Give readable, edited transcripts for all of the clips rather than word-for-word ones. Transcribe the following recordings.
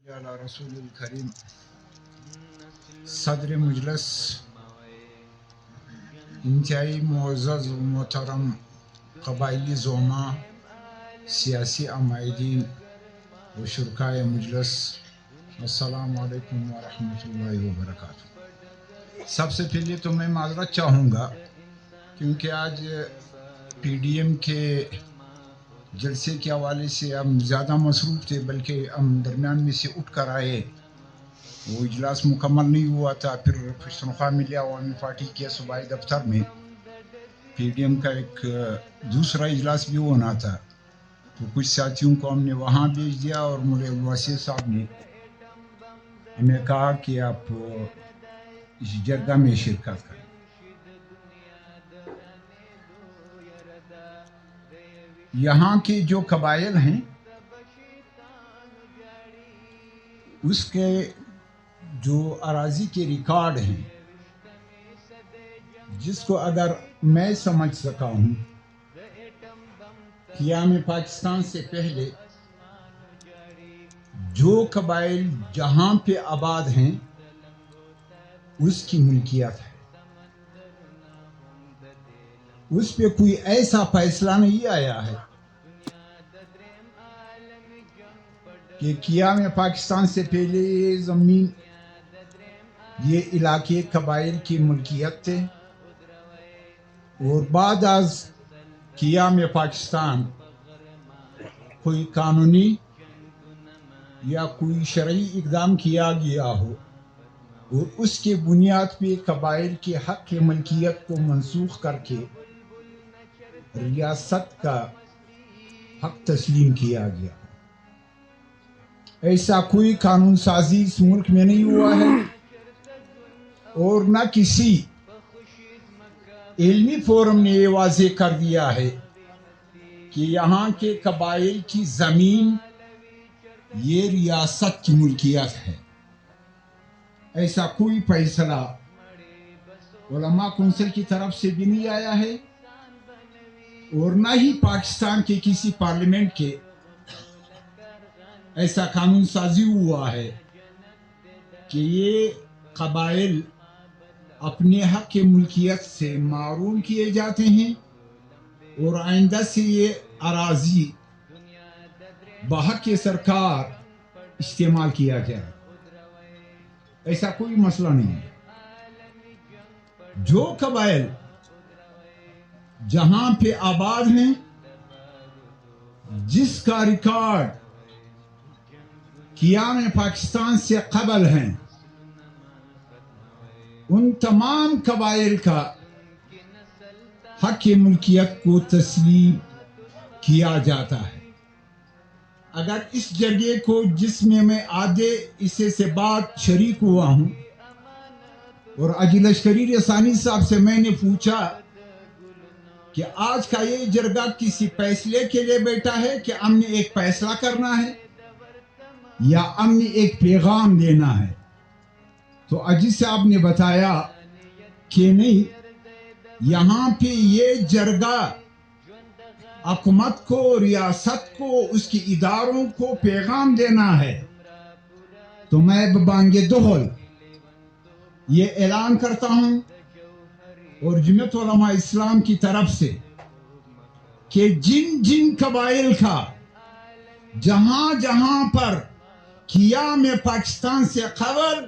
علی رسول الکریم صدر مجلس، انتہائی معزز و محترم قبائلی زعما، سیاسی عمائدین و شرکائے مجلس، السلام علیکم ورحمۃ اللہ وبرکاتہ۔ سب سے پہلے تو میں معذرت چاہوں گا کیونکہ آج پی ڈی ایم کے جلسے کے حوالے سے ہم زیادہ مصروف تھے، بلکہ ہم درمیان میں سے اٹھ کر آئے، وہ اجلاس مکمل نہیں ہوا تھا۔ پھر پشتونخوا ملی عوامی پارٹی کے صوبائی دفتر میں پی ڈی ایم کا ایک دوسرا اجلاس بھی ہونا تھا، تو کچھ ساتھیوں کو ہم نے وہاں بھیج دیا اور مولوی ابوالواسع صاحب نے ہمیں کہا کہ آپ اس جرگہ میں شرکت کریں۔ یہاں کے جو قبائل ہیں اس کے جو اراضی کے ریکارڈ ہیں، جس کو اگر میں سمجھ سکا ہوں، قیام پاکستان سے پہلے جو قبائل جہاں پہ آباد ہیں اس کی ملکیت ہے، اس پہ کوئی ایسا فیصلہ نہیں آیا ہے کہ قیام پاکستان سے پہلے یہ زمین، یہ علاقے قبائل کی ملکیت تھے، اور بعد از قیام پاکستان کوئی قانونی یا کوئی شرعی اقدام کیا گیا ہو اور اس کے بنیاد پہ قبائل کے حق کی ملکیت کو منسوخ کر کے ریاست کا حق تسلیم کیا گیا۔ ایسا کوئی قانون سازی اس ملک میں نہیں ہوا ہے، اور نہ کسی علمی فورم نے یہ واضح کر دیا ہے کہ یہاں کے قبائل کی زمین یہ ریاست کی ملکیت ہے۔ ایسا کوئی فیصلہ علماء کونسل کی طرف سے بھی نہیں آیا ہے، اور نہ ہی پاکستان کے کسی پارلیمنٹ کے ایسا قانون سازی ہوا ہے کہ یہ قبائل اپنے حق کی ملکیت سے محروم کیے جاتے ہیں اور آئندہ سے یہ اراضی بحق سرکار استعمال کیا جائے۔ ایسا کوئی مسئلہ نہیں ہے۔ جو قبائل جہاں پہ آباد ہیں، جس کا ریکارڈ قیام پاکستان سے قبل ہیں، ان تمام قبائل کا حق ملکیت کو تسلیم کیا جاتا ہے۔ اگر اس جرگے کو، جس میں آدھے حصے سے بات شریک ہوا ہوں، اور اجی لشکری رسانی صاحب سے میں نے پوچھا کہ آج کا یہ جرگہ کسی فیصلے کے لیے بیٹھا ہے کہ ہم نے ایک فیصلہ کرنا ہے یا ہم نے ایک پیغام دینا ہے، تو اجی صاحب نے بتایا کہ نہیں، یہاں پہ یہ جرگہ حکومت کو، ریاست کو، اس کی اداروں کو پیغام دینا ہے۔ تو میں ببانگ دہل یہ اعلان کرتا ہوں، اور جمعیت علماء اسلام کی طرف سے، کہ جن جن قبائل کا جہاں جہاں پر قیام پاکستان سے قبل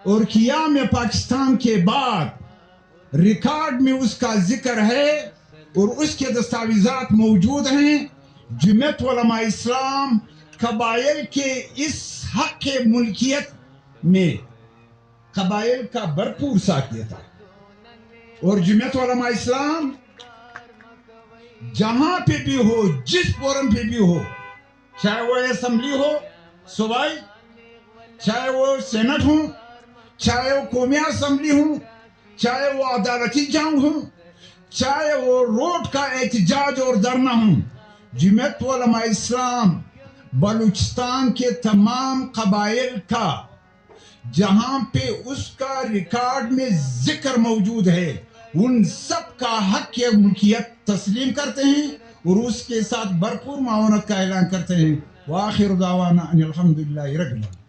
اور قیام پاکستان کے بعد ریکارڈ میں اس کا ذکر ہے اور اس کے دستاویزات موجود ہیں، جمعیت علماء اسلام قبائل کے اس حق کے ملکیت میں قبائل کا بھرپور ساتھ دیتا ہے۔ اور جمعیت علماء اسلام جہاں پہ بھی ہو، جس فورم پہ بھی ہو، چاہے وہ اسمبلی ہو صوبائی، چاہے وہ سینٹ ہوں، چاہے وہ قومی اسمبلی ہوں، چاہے وہ عدالتی جنگ ہوں، چاہے وہ روڈ کا احتجاج اور دھرنا ہوں، جمعیت علماء اسلام بلوچستان کے تمام قبائل کا جہاں پہ اس کا ریکارڈ میں ذکر موجود ہے، ان سب کا حق کی ملکیت تسلیم کرتے ہیں اور اس کے ساتھ بھرپور معاونت کا اعلان کرتے ہیں۔ وآخر دعوانا ان الحمد للہ رب العالمین.